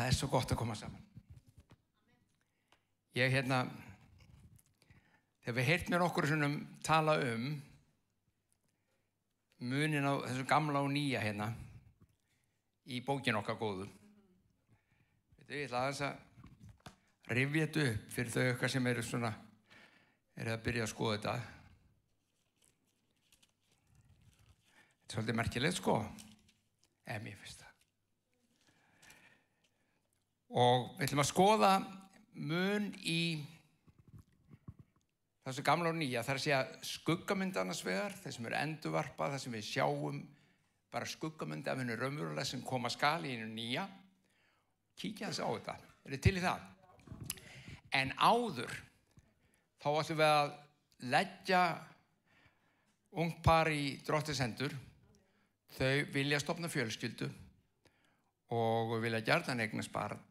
Það svo gott að koma saman. Ég þegar við heyrt mér okkur tala munin á þessu gamla og nýja í bókin okkar góðu. Ég ætla aðeins að rifja þetta upp fyrir þau okkar sem eru að byrja að skoða þetta. Þetta svolítið merkilegt, sko. Mér finnst það. Og við ætlum að skoða mun í þessu gamla og nýja, það að segja skuggamynd annars vegar, þeir sem eru endurvarpað, það sem við sjáum bara skuggamynd af henni raunverulega sem koma skal í henni nýja. Kíkja þess á þetta. Eru til í það? En áður, þá ætlum við að leggja ungt par í Drottins hendur. Þau vilja stofna fjölskyldu og vilja gjarnan eignast barn.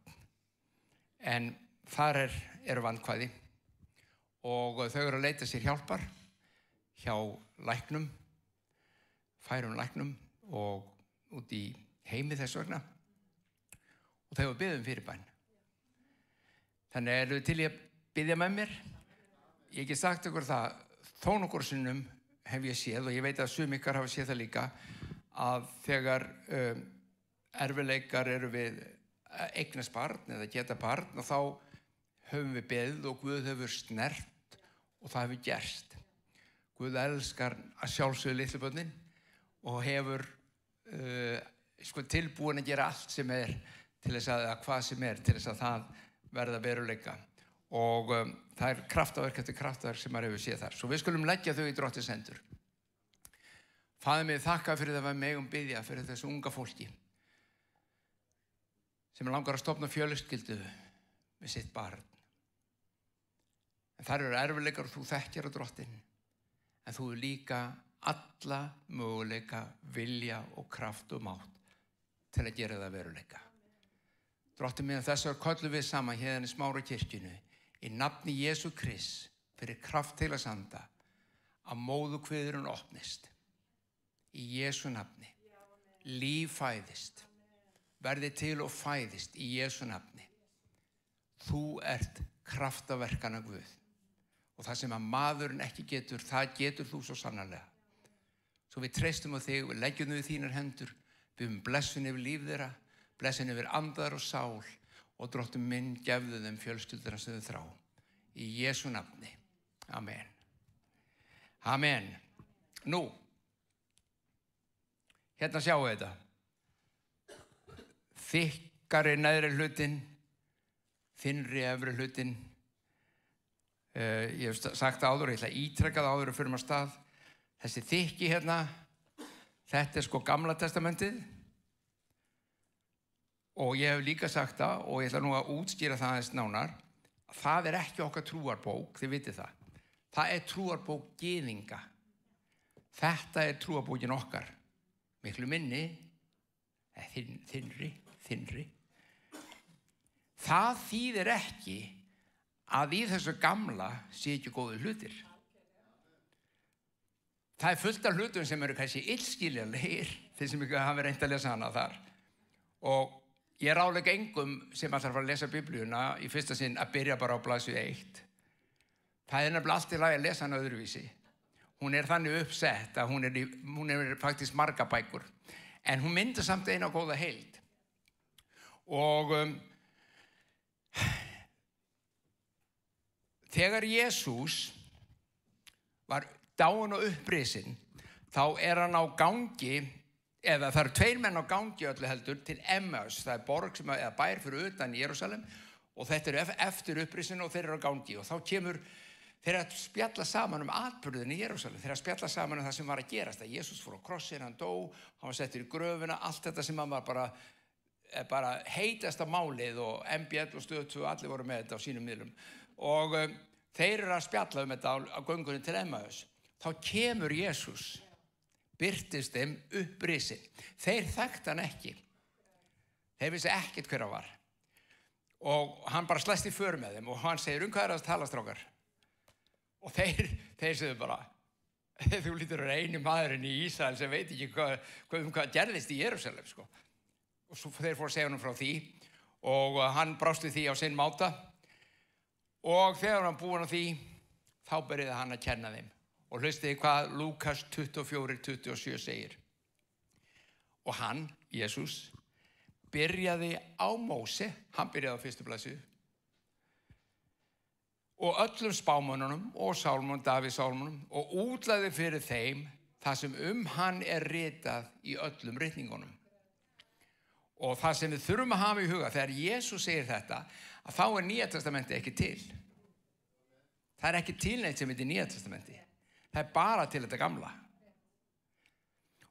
En þar eru vandkvæði og þau eru að leita sér hjálpar hjá læknum, færum læknum og út í heimi þess vegna. Og þau eru beðið fyrirbæn. Þannig eru til í að biðja með mér. Ég hef ekki sagt ykkur það, þó nokkur sinnum hef ég séð, og ég veit að sum ykkar hafa séð það líka, að þegar erfiðleikar eru við eignast barn eða geta barn, og þá höfum við beðið og Guð hefur snert og það hefur gerst. Guð elskar að sjálfsögðu litlu börnin og hefur tilbúin að gera allt sem til þess að hvað sem til þess að það verða veruleika. Og það kraftaverk eftir kraftaverk sem maður hefur séð þar. Svo við skulum leggja þau í Drottins hendur. Faðir mig þakka fyrir það að við megum biðja fyrir þessu unga fólki sem langar að stofna fjölskyldu með sitt barn. En þar eru erfiðleikar og þú þekkir á Drottinn. En þú er líka alla möguleika, vilja og kraft og mátt til að gera það veruleika. Drottinn minn, þessar köllum við saman hérna í Smára kirkjunu í nafni Jesú Krists fyrir kraft til að sanda að móðukviðurinn opnist. Í Jesú nafni. Líf fæðist. Verði til og fæðist í Jesú nafni. Þú ert kraftaverkana Guð. Og það sem að maðurinn ekki getur, það getur þú svo sannarlega. Svo við treystum á þig, við leggjum þau í þínar hendur, við höfum blessun yfir líf þeirra, blessun yfir andar og sál, og Drottinn minn gefðu þeim fjölskylduna sem þau þrá. Í Jesú nafni. Amen. Amen. Nú, hérna sjáum við þetta. Þykkari neðri hlutin, þynnri efri hlutin. Ég hef sagt áður, ég ætla að ítreka það áður og fyrir maður stað. Þessi þykki hérna, þetta sko Gamla testamentið. Og ég hef líka sagt það, og ég ætla nú að útskýra það aðeins nánar, að það ekki okkar trúarbók, þið vitið það. Það trúarbók gyðinga. Þetta trúarbókin okkar. Miklu minni, þynnri. Það þýðir ekki að í þessu gamla sé ekki góðu hlutir. Það fullt af hlutum sem eru kannski illskiljanlegir, þeir sem ekki hafa reynt að lesa hana þar. Og ég ráðlegg engum sem ætlar að fara að lesa Biblíuna í fyrsta sinn að byrja bara á blaðsíðu 1. Það nefnilega allt í lagi að lesa hana öðruvísi. Hún þannig uppsett að hún faktisk marga bækur. En hún myndar samt eina góða heild. Og þegar Jesús var dáinn og upprisinn, þá hann á gangi, eða það eru 2 menn á gangi öllu heldur, til Emmaus. Það borg eða bær fyrir utan Jerúsalem, og þetta eftir upprisinn og þeir eru á gangi. Og þá kemur þeir að spjalla saman atburðin í Jerúsalem. Þeir að spjalla saman það sem var að gerast. Að Jesús fór á krossin, hann dó, hann var settur í gröfina, allt þetta sem hann var bara heitasta málið, og MBL og Stöð 2, allir voru með þetta á sínum miðlum. Og þeir eru að spjalla þetta á göngunni til Emmaus. Þá kemur Jesús, birtist þeim upprisinn. Þeir þekktu hann ekki. Þeir vissi ekkert hver hann var. Og hann bara slæst í för með þeim og hann segir, hvað að tala, strákar? Og þeir segðu bara, þú lítur að eini maðurinn í Ísrael sem veit ekki hvað gerðist í Jerúsalem, sko. Og svo þeir fóru að segja honum frá því, og hann brást við því á sinn máta og þegar hann búinn á því þá byrjaði hann að kenna þeim og hlustiði hvað Lúkas 24:27 segir. Og hann, Jesús, byrjaði á Móse, hann byrjaði á fyrstu blaðsíðu og öllum spámönnunum og sálmunum, Davíðs sálmunum og útlæði fyrir þeim það sem hann ritað í öllum ritningunum. Og það sem við þurfum að hafa í huga þegar Jesús segir þetta, að þá Nýja testamenti ekki til. Það ekki til neitt sem heitir Nýja testamenti. Það bara til þetta gamla.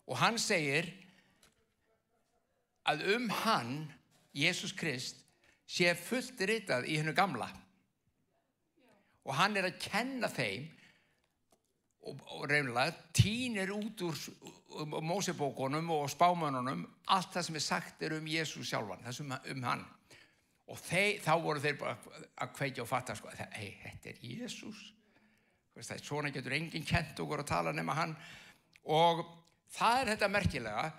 Og hann segir að hann, Jesús Krist, sé fullt ritað í hinu gamla. Og hann að kenna þeim og reynilega tínir út úr Mósebókunum og spámönnunum allt það sem sagt Jesús sjálfan, það sem hann. Og þá voru þeir bara að kveikja og fatta, sko, þetta Jesús. Svona getur enginn kennt okkur að tala nema hann. Og það þetta merkilega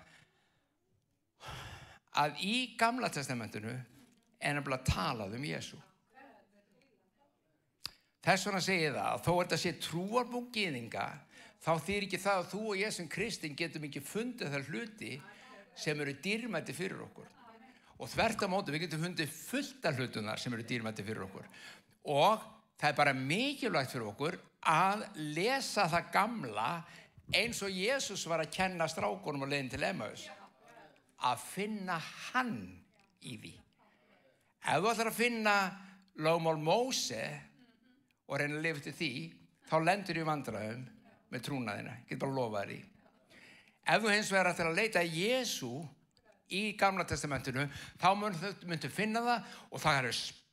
að í Gamla testamentinu nefnilega talað Jesú. Þess vegna segir það að þó þetta sé trúarbók gyðinga, þá þýðir ekki það að þú og ég sem kristinn getum ekki fundið þær hluti sem dýrmætir fyrir okkur. Og þvert á móti við getum fundið fullt af hlutunar sem dýrmætir fyrir okkur. Og það bara mikilvægt fyrir okkur að lesa það gamla eins og Jesús var að kenna strákunum á leiðin til Emmaus. Að finna hann í því. Ef þú ætlar að finna lögmál Móse og reyna að lifa til því, þá lendur í vandræðum með trúnaðina. Ég get bara lofa þér í. Ef þú hins vegar ætlar að leita að Jesú í Gamla testamentinu, þá myndu finna það og það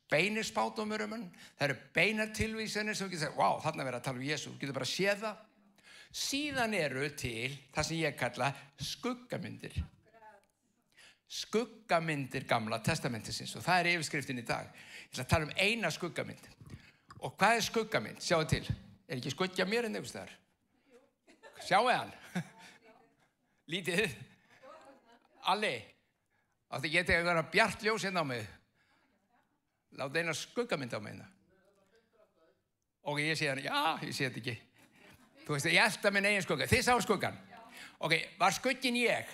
beinir spádómur hann, það beinar tilvísanir sem þú getur sagt, vá, þarna verið að tala Jesú, þú getur bara séð það. Síðan til það sem ég kalla skuggamyndir. Skuggamyndir Gamla testamentisins og það yfirskriftin í dag. Ég ætla að tala eina skuggamynd. Og hvað skuggamynd? Sjáu til. Ekki skuggja mér einhvers staðar? Sjáu hann? Lítið? Alli? Átti ég að vera bjart ljós hérna á mig? Láta eina skuggamynd á mig hérna. Og ég sé hann, já, ég sé þetta ekki. Þú veist, ég elta minn eigin skugga. Þið sáu skuggan? Ok, var skuggin ég?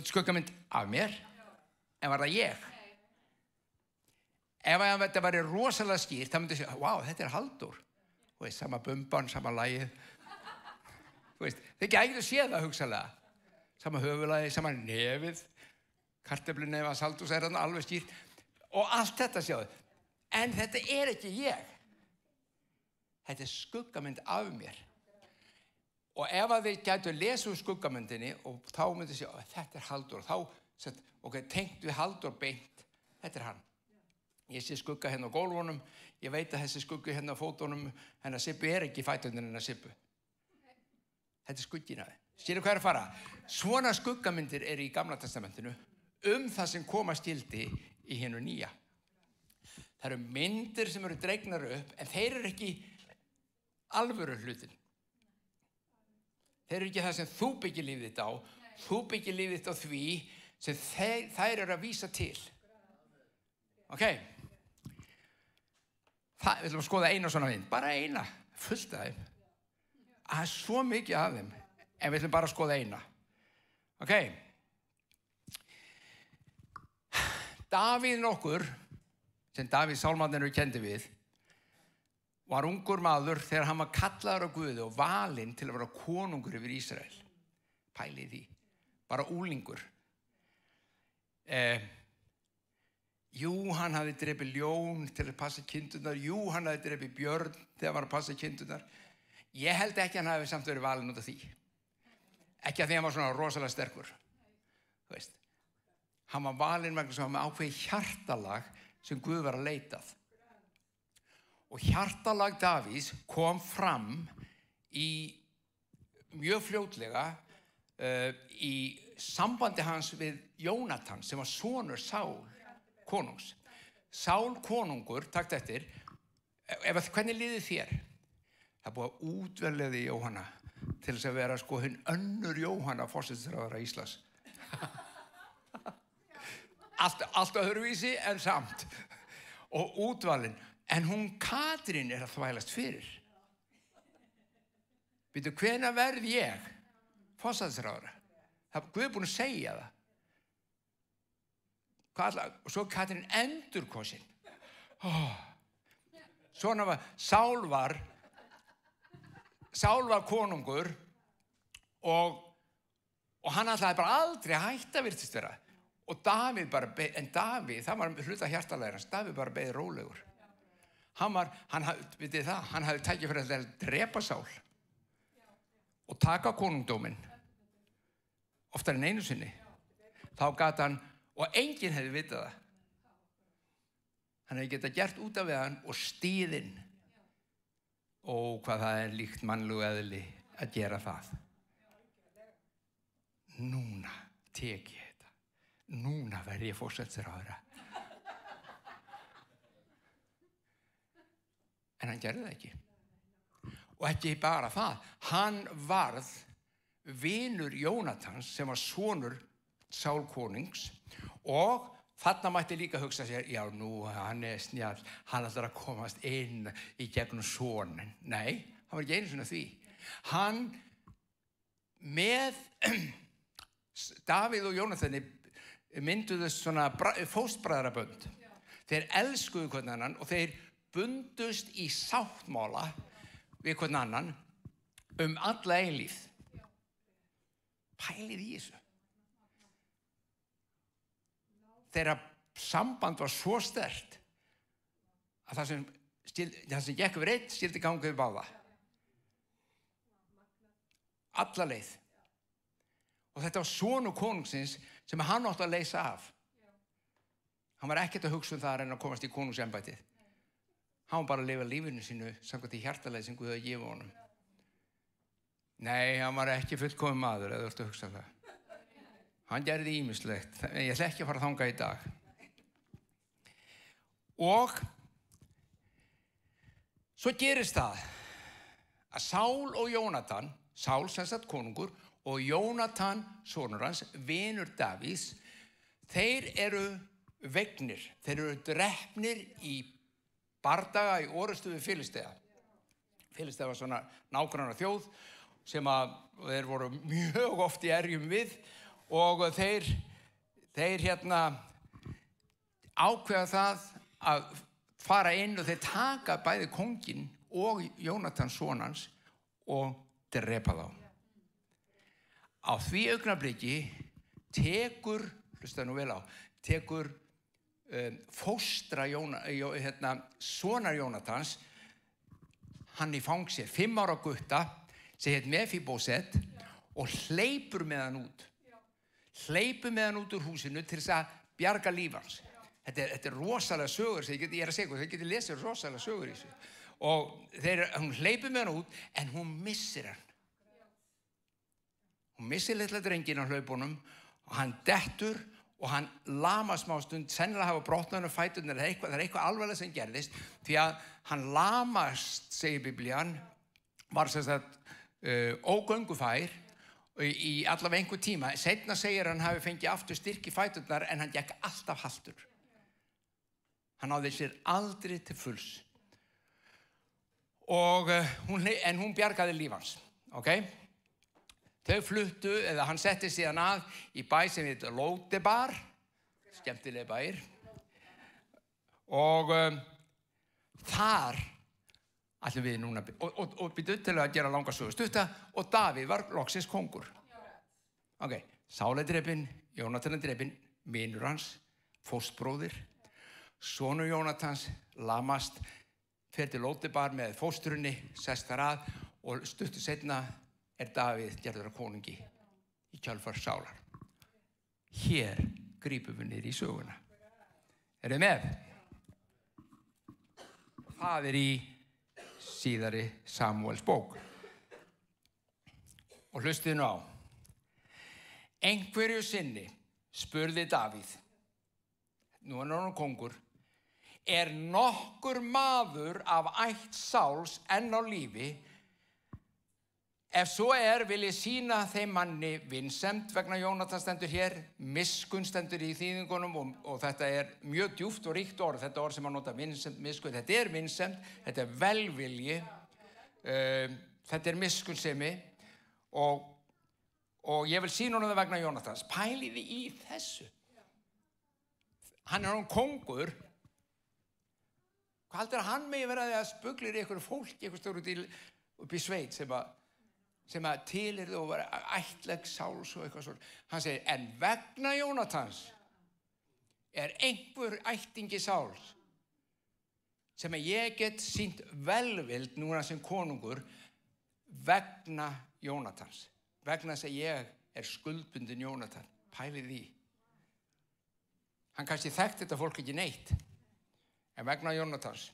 Skuggamynd af mér? En var það ég? Ef þetta væri rosalega skýrt, þá myndi ég segja, vá, þetta Halldór. Þú veist, sama bumban, sama lagið. Þú veist, þið gætu séð það hugsalega. Sama höfuðlagið, sama nefið. Kartöflunefið hans Halldórs þarna alveg skýrt. Og allt þetta sjáðu. En þetta ekki ég. Þetta skuggamynd af mér. Og ef þið gætu lesa skuggamyndinni og þá myndi ég segja, þetta Halldór. Þá, ok, tengt við Halldór beint. Þetta hann. Ég sé skugga hérna á gólfunum, ég veit að þessi skugga hérna á fótunum, hennar Sibbu ekki fæturnir hennar Sibbu. Þetta skuggin af þið. Skilur hvað að fara? Svona skuggamyndir í Gamla testamentinu það sem koma skildi í hinu nýja. Það myndir sem dregnar upp, en þeir ekki alvöru hlutin. Þeir ekki það sem þú byggir lífið þitt á, þú byggir lífið þitt á því sem þær að vísa til. Ok? Við ætlum að skoða eina svona mynd, bara eina, fullt af þeim. Það svo mikið af þeim, en við ætlum bara að skoða eina. Ok? Davíð nokkur, sem Davíð sálmarnir kendi við, var ungur maður þegar hann var kallaður á Guði og valinn til að vera konungur yfir Ísrael. Pælið því. Bara úlingur. Jú, hann hafði drepið ljón til að passa kindurnar. Jú, hann hafði drepið björn þegar hann var að passa kindurnar. Ég held ekki að hann hafi samt verið valinn út af því. Ekki að því hann var svona rosalega sterkur. Þú veist. Hann var valinn vegna sem hann með ákveðið hjartalag sem Guð var að leitað. Og hjartalag Davíðs kom fram í mjög fljótlega í sambandi hans við Jónatan sem var sonur Sál konungs. Sál konungur, takt eftir, hvernig líður þér? Það búið að útvelja Jóhanna til þess að vera hinn önnur Jóhanna forsætisráðherra Íslands. Allt öðruvísi en samt. Og útvalin. En hún Katrín að þvælast fyrir. Býtu, hvenær verð ég forsætisráðherra? Guð búinn að segja það. Og svo Katrín endurkosin. Svona var, Sál var konungur og hann ætlaði bara aldrei að hætta virtist vera. Og Davíð bara, það var hluta hjartalegirans, Davíð bara beið rólegur. Vitið það, hann hafði tækið fyrir að drepa Sál og taka konungdóminn oftar en einu sinni. Þá gat hann, og enginn hefði vitað það. Hann hefði getað gert út af við hann og stíðinn. Ó, hvað það líkt mannlegu eðli að gera það. Núna tek ég þetta. Núna verð ég forsætisráðherra. En hann gerði það ekki. Og ekki bara það. Hann varð vinur Jónatans sem var sonur Sál konungs og þarna mætti líka hugsa sér, já nú, hann snjall, hann ætlar að komast inn í gegnum sonin. Nei, hann var ekki einu sinni því. Hann með Davíð og Jónatani mynduðu svona fóstbræðrabönd. Þeir elskuðu hvern annan og þeir bundust í sáttmála við hvern annan alla eilífð. Pælið í þessu. Þeirra samband var svo sterkt að það sem gekk yfir einn skyldi ganga yfir báða. Alla leið. Og þetta var sonur konungsins sem hann átti að leysa af. Hann var ekkert að hugsa það að reyna að komast í konungsembættið. Hann var bara að lifa lífinu sínu samkvæmt í hjartaleið sem Guð að gefa honum. Nei, hann var ekki fullkominn maður, eða þú ert að hugsa það. Hann gerði ýmislegt, en ég ætla ekki að fara þangað í dag. Og svo gerist það að Sál og Jónatan, Sál sem sagt konungur, og Jónatan, sonur hans, vinur Davíðs, þeir eru vegnir, þeir eru drepnir í bardaga í orustu við Filistea. Filistea var svona nágranna þjóð sem að þeir voru mjög oft í erjum við og þeir ákveða það að fara inn og þeir taka bæði kónginn og Jónatan sonans og drepa þá. Á því augnabliki tekur fóstra sonar Jónatans hann í fang sér 5 ára gutta sem hét Mefíbóset og hleypur með hann út. Hleypur með hann út úr húsinu til þess að bjarga líf hans. Þetta er rosalega sögur, ég er að segja, þeir geti lesið rosalega sögur í þessu. Og hún hleypur með hann út, en hún missir hann. Hún missir litla drenginn á hlaupunum og hann dettur og hann lamast smá stund, sennilega hafa brotnað hann á fæturnar, það er eitthvað alvarlega sem gerðist, því að hann lamast, segir Biblían, var sem sagt ógöngufær í allavega einhver tíma. Seinna segir hann hafi fengið aftur styrk í fæturnar en hann gekk alltaf haltur. Hann náði sér aldrei til fulls. En hún bjargaði líf hans. Okay? Þau fluttu, eða hann setti síðan að í bæ sem heitir Lódebar, skemmtilega bæir. Og þar ætlum við núna, og byrjuð til að gera langa sögu stutta, og Davíð var loksins kongur. Ok, Sál er drepinn, Jónatan er drepinn, vinur hans, fóstbróðir, sonur Jónatans, lamast, fer til Lódebar með fóstrunni, sest þar að, og stuttu seinna er Davíð gerður að konungi í kjölfar Sálar. Hér grípum við niður í söguna. Eru þið með? Það er í síðari Samúels bók. Og hlustið nú á. Einhverju sinni spurði Davíð, nú er hann kongur, er nokkur maður af ætt Sáls enn á lífi? Ef svo vil ég sýna þeim manni vinsemd vegna Jónatan stendur hér, miskunn stendur í þýðingunum og þetta mjög djúpt og ríkt orð, þetta orð sem að nota vinsemd, miskunn, þetta vinsemd, þetta velvilji, þetta miskunnsemi og ég vil sýna honum það vegna Jónatans. Pæliði í þessu. Hann hann kóngur. Hvað heldur að hann megi vera að spuglir í einhverju fólki, einhver stór upp í sveit sem að tilyrði og vera ættleg sáls og eitthvað svona. Hann segir, en vegna Jónatans einhver ættingi sáls sem að ég get sýnt velvild núna sem konungur vegna Jónatans. Vegna þess að ég skuldbundin Jónatan. Pælið í. Hann kannski þekkti þetta fólk ekki neitt, en vegna Jónatans.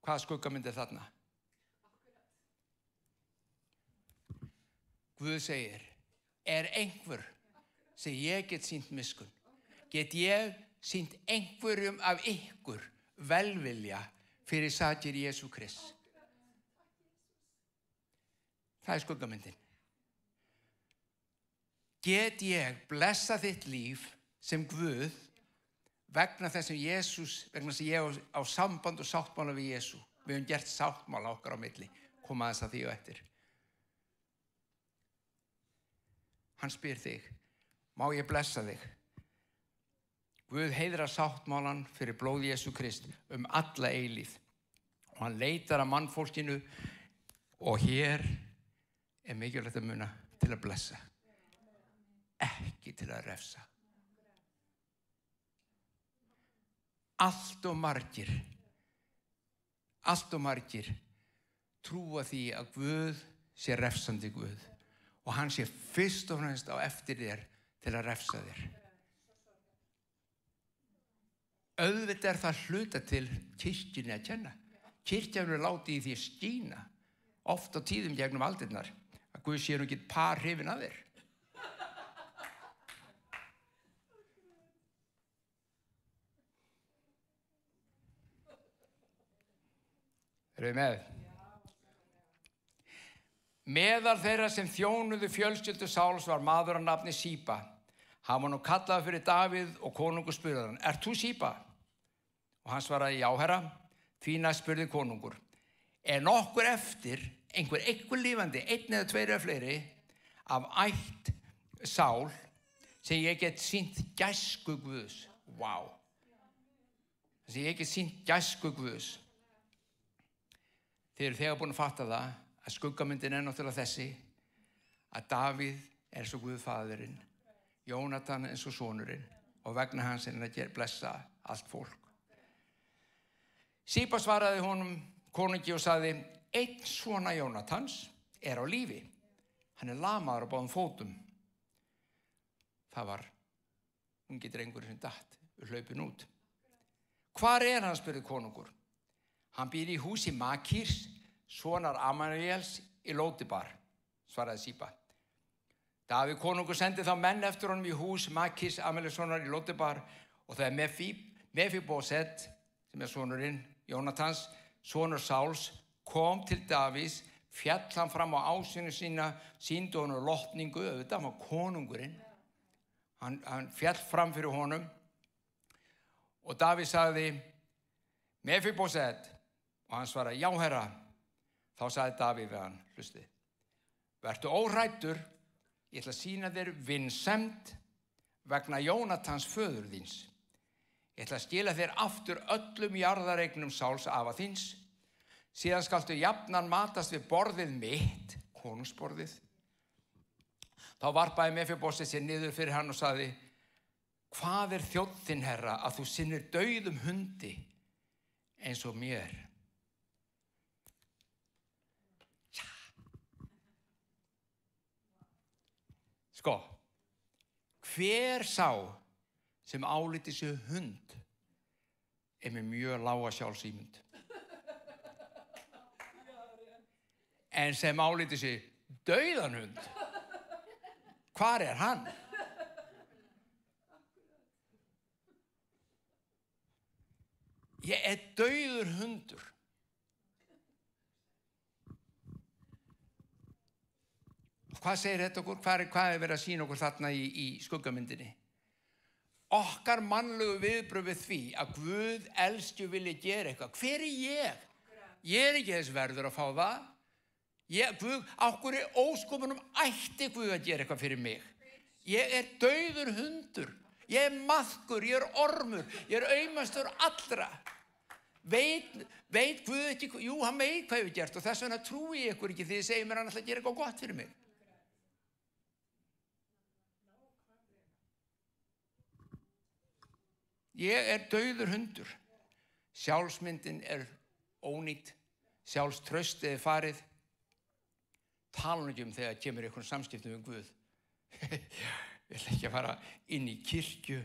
Hvaða skuggamynd þarna? Guð segir, einhver sem ég get sýnt miskunn? Get ég sýnt einhverjum af ykkur velvilja fyrir sakir Jesú Krists? Það skuggamyndin. Get ég blessa þitt líf sem Guð vegna þess sem vegna þess að ég á samband og sáttmála við Jesú. Við höfum gert sáttmála okkar á milli. Koma aðeins að því og eftir. Hann spyr þig, má ég blessa þig? Guð heiðrar sáttmálan fyrir blóð Jesú Krist alla eilíð. Og hann leitar að mannfólkinu og hér mikilvægt að muna til að blessa. Ekki til að refsa. Allt og margir trúa því að Guð sé refsandi Guð og hann sé fyrst og fremst á eftir þér til að refsa þér. Auðvitað það hluta til kirkjunni að kenna. Kirkjan látið í því skína oft á tíðum gegnum aldirnar að Guð sé nú ekki par hrifinn af þér. Erum við með? Meðal þeirra sem þjónuðu fjölskyldu Sáls var maður að nafni Síba. Hann var nú kallaður fyrir Davíð og konungur spurði hann, ert þú Síba? Og hann svaraði, já herra. Því næst spurði konungur, nokkur eftir, einhver lifandi, einn eða tveir eða fleiri, af ætt Sál, sem ég get sýnt gæsku Guðs. Vá. Sem ég get sýnt gæsku Guðs. Þið eru þegar búin að fatta það að skuggamyndin náttúrulega þessi að Davíð svo Guð faðirinn, Jónatan svo sonurinn og vegna hans hann að blessa allt fólk. Síba svaraði honum konungi og sagði, einn svona Jónatans á lífi. Hann lamaður á báðum fótum. Það var ungi drengur sem datt hlaupinn út. Hvar hann, spurði konungur. Hann býr í húsi Makírs, sonar Amaríels í Lódebar, svaraði Síba. Davíð konungur sendi þá menn eftir honum í hús Makírs Amaríelssonar í Lódebar og það Mefibóset, sem sonurinn Jónatans, sonur Sáls, kom til Davíðs, fjall hann fram á ásýnu sína, sýndi honum lotningu, auðvitað, hann var konungurinn. Hann fjall fram fyrir honum og Davíð sagði, Mefibóset, og hann svaraði, já herra. Þá sagði Davíð við hann, hlustið, vertu óhræddur, ég ætla að sýna þér vinsemd vegna Jónatans föður þíns. Ég ætla að skila þér aftur öllum jarðareignum Sáls afa þíns. Síðan skaltu jafnan matast við borðið mitt, konungsborðið. Þá varpaði Mefibóset sér niður fyrir hann og sagði, hvað þjónn þinn, herra, að þú sinnir dauðum hundi eins og mér? Sko, hver sá sem álíti sig hund með mjög lága sjálfsímynd? En sem álíti sig dauðan hund, hvar hann? Ég dauður hundur. Hvað segir þetta okkur? Hvað verið að sýna okkur þarna í skuggamyndinni? Okkar mannlegu viðbrögð við því að Guð elskju vilji gera eitthvað. Hver er ég? Ég ekki þess verður að fá það. Guð, okkur óskopunum ætti Guð að gera eitthvað fyrir mig. Ég dauður hundur. Ég maðkur, ég ormur, ég aumastur allra. Veit Guð ekki, jú, hann veit hvað ég hef gert og þess vegna trúi ég ykkur ekki því þið segir mér hann ætla að gera eitthvað gott fyrir mig. Ég dauður hundur. Sjálfsmyndin ónýtt. Sjálfstraustið farið. Tala ekki þegar kemur einhvern samskiptum við Guð. Ég ætla ekki að fara inn í kirkju.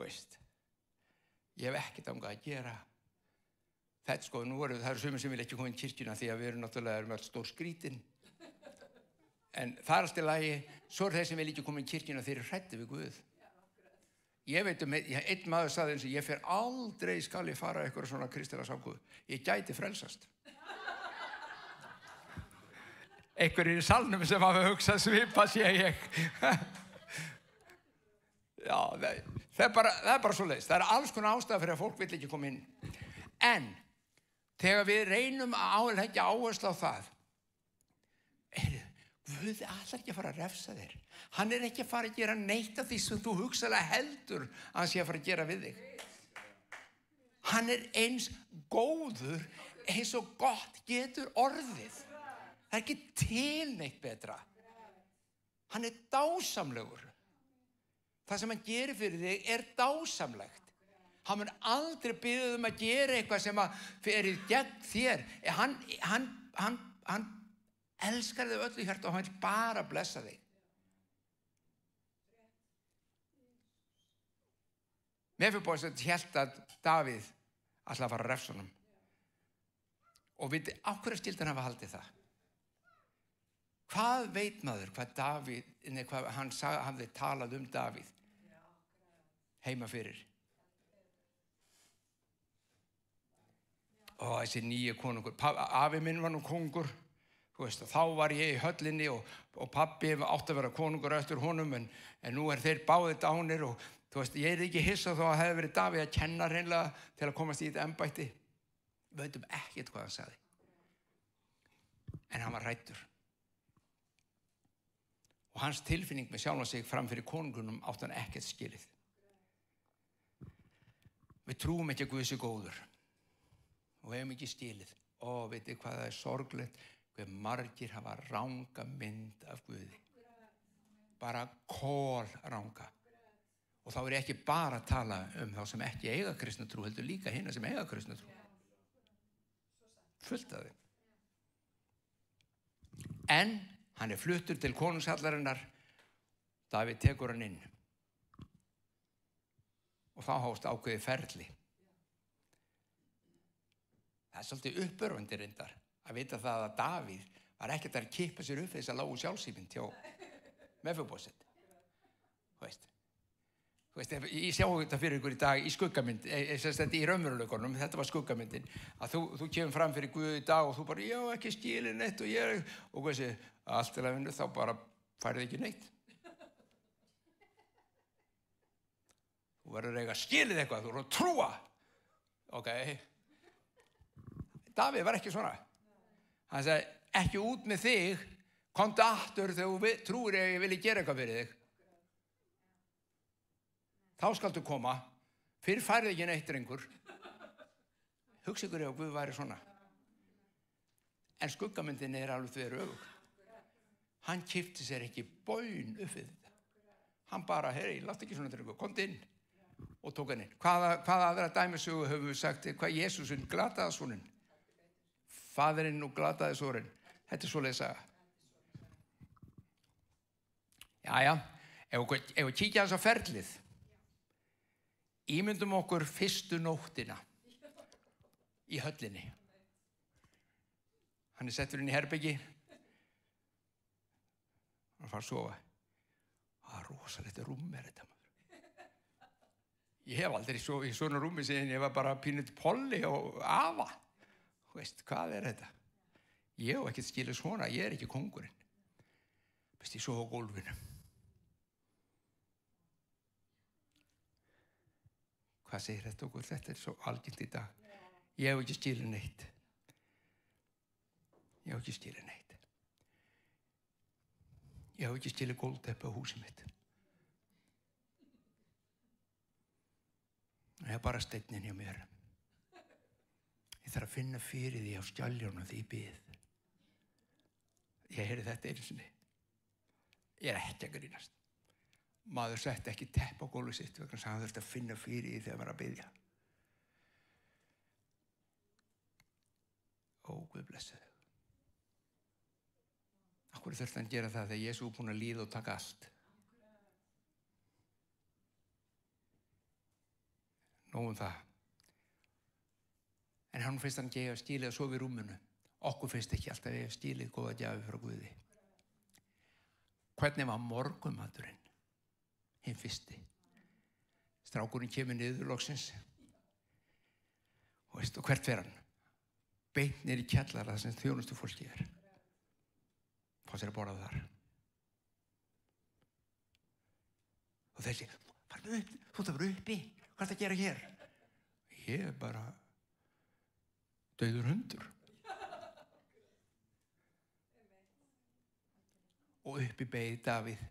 Veist. Ég hef ekkert að gera. Þetta sko, það eru sumir sem vil ekki koma inn í kirkjuna því að við erum náttúrulega með stór skrítin. En það allt í lagi. Svo þeir sem vil ekki koma inn í kirkjuna þeir eru hræddir við Guð. Ég veit einn maður sagði eins og ég fer aldrei skal ég fara eitthvað svona kristilega samkomu. Ég gæti frelsast. Einhverjir í salnum sem hafa hugsað svipa sé ég. Já, það er bara svoleiðis. Það er alls konar ástæða fyrir að fólk vill ekki koma inn. En þegar við reynum að leggja áherslu á það, Guð ætlar ekki að fara að refsa þér. Hann ekki að fara að gera neitt af því sem þú hugsalega heldur að hann sé að fara að gera við þig. Hann eins góður eins og gott getur orðið. Það ekki til neitt betra. Hann dásamlegur. Það sem hann gerir fyrir þig dásamlegt. Hann mun aldrei biðja að gera eitthvað sem að fyrir gegn þér. Hann elskar þig öllu hjarta og hann vil bara blessa þig. Mefibóset hélt að Davíð ætlaði að fara að refsa honum. Og viti, á hverju skyldi hann hafa haldið það? Hvað veit maður hvað hann hafði talað Davíð heima fyrir? Þessi nýju konungur. Afi minn var nú konungur. Þú veist, þá var ég í höllinni og pabbi átti að vera konungur eftir honum en nú þeir báðir dánir og þú veist, ég ekki hissa þó að hefði verið Davíð að kenna hreinlega til að komast í þetta embætti. Við veitum ekkert hvað hann sagði. En hann var hræddur. Og hans tilfinning með sjálfan sig fram fyrir konungunum átti hann ekkert skilið. Við trúum ekki að Guð sé góður. Og við hefum ekki skilið. Veitir hvað það sorglegt. Hver margir hafa ranga mynd af Guði. Bara kolranga. Og þá ég ekki bara að tala þá sem ekki eiga kristna trú, heldur líka hina sem eiga kristna trú. Fullt af þeim. En hann fluttur til konungshallarinnar. Davíð tekur hann inn. Og þá hófst ákveðið ferli. Það svolítið uppörvandi reyndar. Að vita það að Davíð var ekkert að kippa sér upp þess að lágu sjálfsímynd hjá Mefibóset. Þú veist, ég sjá þetta fyrir ykkur í dag í skuggamynd, í raunveruleikunum, þetta var skuggamyndin, að þú kemur fram fyrir Guð í dag og þú bara, já, ekki skilið neitt og hvað sé, allt til að vinna, þá bara færið ekki neitt. Þú verður eiga skilið eitthvað, þú verður að trúa. Ok. Davíð var ekki svona. Hann sagði, ekki út með þig, komdu aftur þegar þú trúir að ég vilji gera eitthvað fyrir þig. Þá skaltu koma, fyrir færið ekki neitt drengur. Hugsa ykkur ef Guð væri svona. En skuggamyndin alveg þver öfug. Hann kipti sér ekki baun upp við þetta. Hann bara, láttu ekki svona drengur, komdu inn og tók hann inn. Hvaða aðra dæmisögu höfum við sagt, hvað Jesúsinn glataði soninn? Faðirinn og glataði soninn. Þetta svoleiðis saga. Jæja, ef við kíkja aðeins á ferlið. Ímyndum okkur fyrstu nóttina í höllinni. Hann settur inn í herbergi. Hann fara að sofa. Rosalegt rúm þetta maður. Ég hef aldrei sofið í svona rúmi síðan ég var bara pínuð polli og afa. Þú veist, hvað þetta? Ég hef ekkert skilið svona, ég ekki kóngurinn. Ég svo á gólfinu. Hvað segir þetta okkur? Þetta svo algengt í dag. Ég hef ekki skilið neitt. Ég hef ekki skilið neitt. Ég hef ekki skilið gólfteppi á húsið mitt. Það er bara steinninn hjá mér. Ég þarf að finna fyrir því á skjáljónu því ég bið. Ég heyri þetta einu sinni. Ég er ekki að grínast. Maður setti ekki teppi á gólfið sitt vegna þess að hann þurfti að finna fyrir því þegar maður er að biðja. Ó, Guð blessi þig. Af hverju þurfti hann að gera það þegar Jesú er búinn að líða og taka allt? Nóg það. En hann finnst hann ekki að skilið að sofa í rúminu. Okkur finnst ekki alltaf að skilið góða gjafi frá Guði. Hvernig var morgunmaturinn? Hinn fyrsti. Strákurinn kemur niður loksins. Og hvert fer hann? Beint niður í kjallara þar sem þjónustu fólki er. Fá sér að borða þar. Og þessi, farðu upp, þú ert að vera uppi. Hvað er það að gera hér? Ég er bara dauður hundur. Og uppi beið Davíð.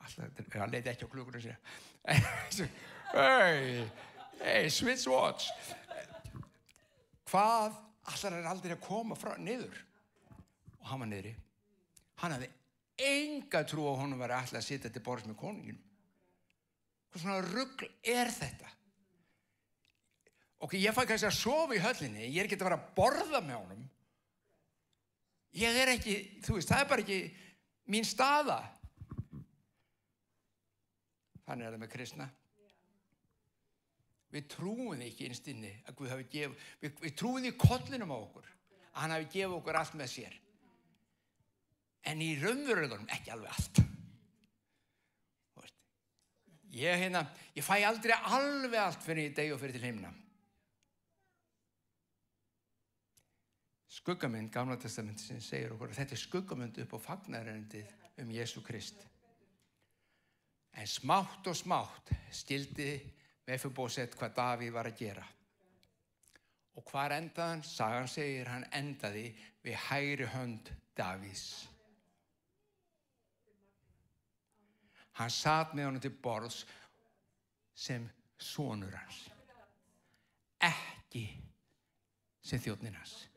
Hann leiti ekki á klukkunum sér. Hey, switch watch. Hvað allar er aldrei að koma niður? Og hann var niðri. Hann hafði enga trú á honum var allar að sitja til borðs með konunginum. Hvað svona rugl er þetta? Ok, ég fæ kannski að sofa í höllinni. Ég er ekki að vera að borða með honum. Ég er ekki, þú veist, það er bara ekki mín staða. Þannig er það með kristna. Við trúum því ekki innst inni að Guð hafi gefið, við trúum því kollinum á okkur, að hann hafi gefið okkur allt með sér. En í raunveruleikanum ekki alveg allt. Ég fæ aldrei alveg allt fyrir ég dey og fyrir til himna. Skuggamynd Gamla testamentisins segir okkur að þetta er skuggamynd upp á fagnaðarerindið Jesú Krist. En smátt og smátt skildi Mefibóset hvað Davíð var að gera. Og hvar endaði hann? Sagan segir hann endaði við hægri hönd Davíðs. Hann sat með honum til borðs sem sonur hans. Ekki sem þjónninn hans.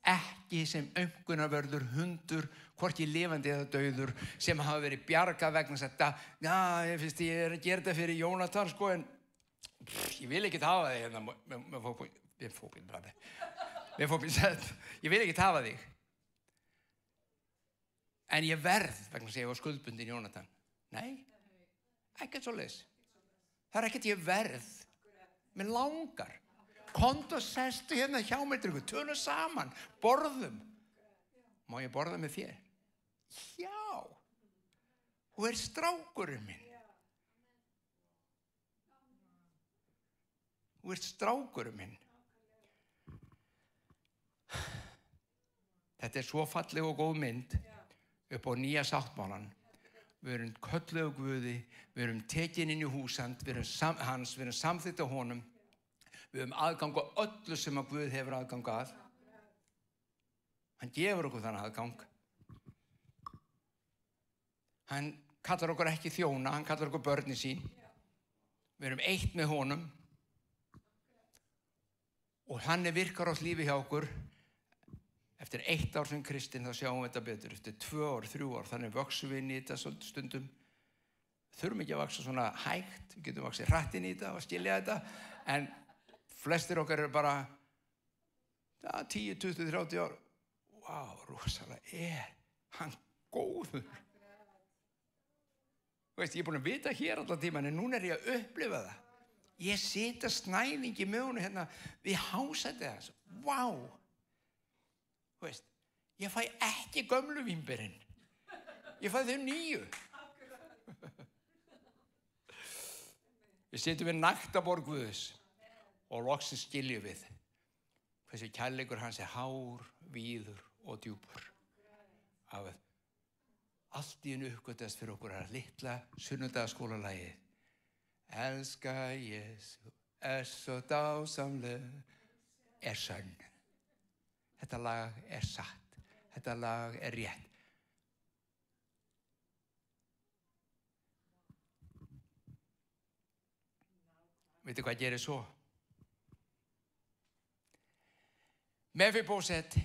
Ekki sem aumkunarverður hundur, hvorki lifandi eða dauður, sem hafa verið bjargað vegna þess að ég finnst ég er að gera þetta fyrir Jónatan, sko, en ég vil ekki hafa þig hérna ég vil ekki hafa þig. En ég verð vegna þess að ég var skuldbundin Jónatan. Nei, ekkert svoleiðis. Það er ekkert ég verð. Mér langar. Komdu og sestu hérna hjá mér, tölum saman, borðum. Má ég borða með þér? Já. Þú ert strákurinn minn. Þú ert strákurinn minn. Þetta er svo falleg og góð mynd upp á nýja sáttmálan. Við erum kölluð á Guði, við erum tekin inn í húsand, við erum samþykkt á honum. Við höfum aðgang á öllu sem að Guð hefur aðgang að. Hann gefur okkur þann aðgang. Hann kallar okkur ekki þjóna, hann kallar okkur börnin sín. Við erum eitt með honum. Og hann virkar á lífi hjá okkur. Eftir 1 ár sem kristinn þá sjáum við þetta betur. Eftir 2 ár, 3 ár, þannig vöxum við inn í þetta stundum. Þurfum ekki að vaksa svona hægt. Við getum vaksið hratt inn í þetta og skilja þetta. En flestir okkar eru bara 10, 20, 30 ár. Vá, rosalega er hann góður. Þú veist, ég er búin að vita hér allan tíman, en núna er ég að upplifa það. Ég sita snæðingi með honum hérna við hásætið hans. Vá. Þú veist, ég fæ ekki gömlu vínberin. Ég fæ þau nýju. Við situm við naktaborð Guðs. Og loksins skiljum við hversu kærleikur hans er hár, víður og djúpur. allt í einu uppgötast fyrir okkur að litla sunnudagaskólalagið. Elska Jesú, svo dásamleg, sönn. Þetta lag satt. Þetta lag rétt. Veitu hvað gerir svo? Mefibóset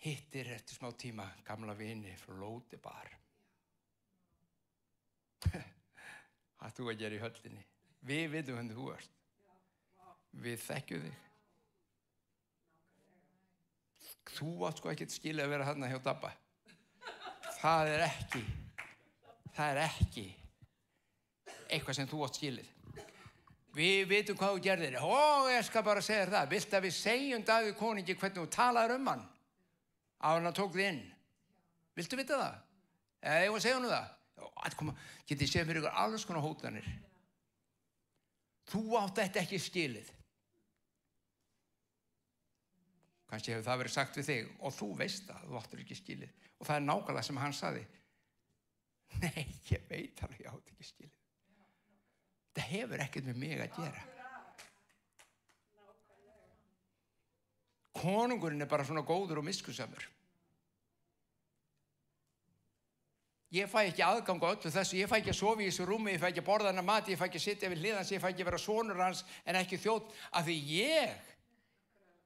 hittir eftir smá tíma gamla vini frá Lódebar. Hvað þú að gera í höllinni? Við vitum hvernig þú ert. Við þekkjum þig. Þú átt sko ekkert skilið að vera þarna hjá Dabba. Það er ekki eitthvað sem þú átt skilið. Við vitum hvað þú gerðir. Ég skal bara segja það. Viltu að við segjum Davíð konungi hvernig þú talaðir hann? Áður hann tók þig inn. Viltu vita það? Eða ég var að segja hann það? Getið séð fyrir ykkur alls konar hótanir. Þú átt þetta ekki skilið. Kannski hefur það verið sagt við þig og þú veist það, þú áttur ekki skilið. Og það er nákvæmlega sem hann sagði. Nei, ég veit alveg, ég átt ekki skilið. Það hefur ekkert með mig að gera. Konungurinn er bara svona góður og miskunnsamur. Ég fæ ekki aðgang á öllu þessu, ég fæ ekki að sofa í þessu rúmi, ég fæ ekki að borða hennar mat, ég fæ ekki að sitja við hlið hans, ég fæ ekki að vera sonur hans en ekki þjónn, af því ég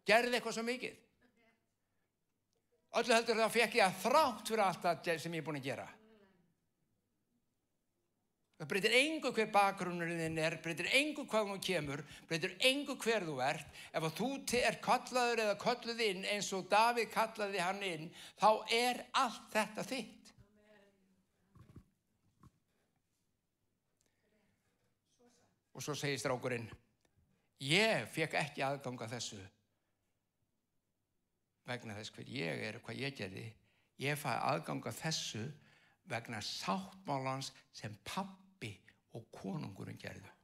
gerði eitthvað svo mikið. Öllu heldur þá fékk ég að þrátt fyrir allt það sem ég er búin að gera. Það breytir engu hver bakgrunnurinn þinn er, breytir engu hvað þú kemur, breytir engu hver þú ert. Ef þú er kallaður eða kölluð inn eins og Davíð kallaði hann inn, þá er allt þetta þitt. Og svo segir strákurinn, ég fékk ekki aðgang að þessu vegna þess hver ég er og hvað ég gerði. Ég fæ aðgang að þessu vegna sáttmálans sem pabbi og konungurinn gerðu.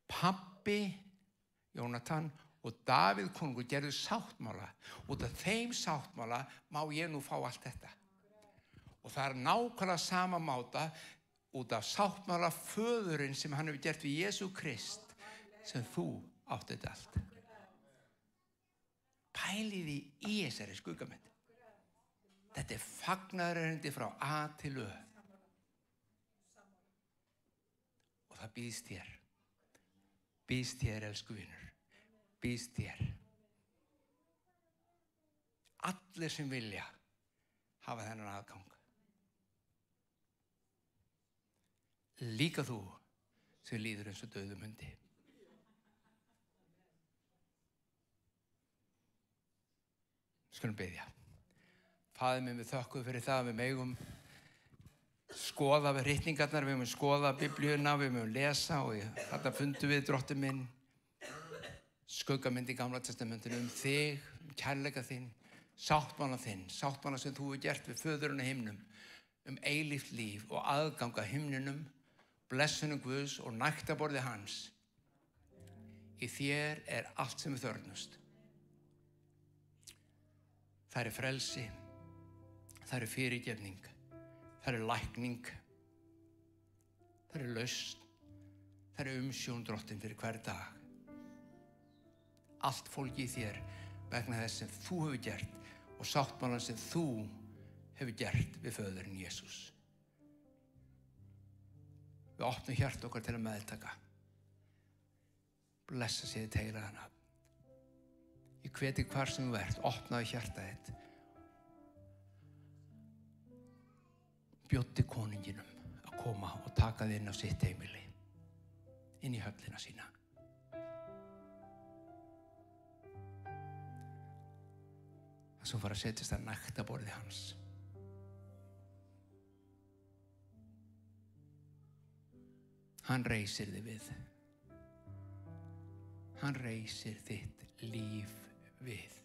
Pabbi, Jónatan og Davíð konungur gerðu sáttmála. Út af þeim sáttmála má ég nú fá allt þetta. Og það er nákvæmlega sama máta út af sáttmála föðurinn sem hann hefur gert við Jesú Krist sem þú átt þetta allt. Pæliði í þessari skuggamynd. Þetta er fagnaðarerindi frá A til Ö. Og það býðst þér. Býðst þér, elsku vinur. Býðst þér. Allir sem vilja hafa þennan aðgang. Líka þú sem líður eins og dauðum hundi. Skulum biðja. Faðir minn, við þökkum fyrir það að við megum skoða við ritningarnar, við megum skoða biblíuna, við megum lesa og þarna fundum við Drottinn minn skuggamynd í Gamla testamentinu þig, kærleika þinn, sáttmála þinn, sáttmála sem þú hefur gert við föðurinn á himnum eilíft líf og aðgang að himninum, blessunum Guðs og nægtaborði hans. Í þér er allt sem við þörfnumst. Það er frelsi. Það er fyrirgefning, það er lækning, það er lausn, það er umsjón Drottinn fyrir hver dag. Allt fólki í þér vegna þess sem þú hefur gert og sáttmálan sem þú hefur gert við föðurinn Jesús. Við opnum hjart okkar til að meðtaka. Blessa sig þitt heilaga nafn. Ég hveti hvar sem þú ert, opnaðu hjartað þitt. Bjóddi konunginum að koma og taka þig inn á sitt heimili, inn í höllina sína. Það sem fara að setjast að nægtaborði hans. Hann reisir þig við. Hann reisir þitt líf við.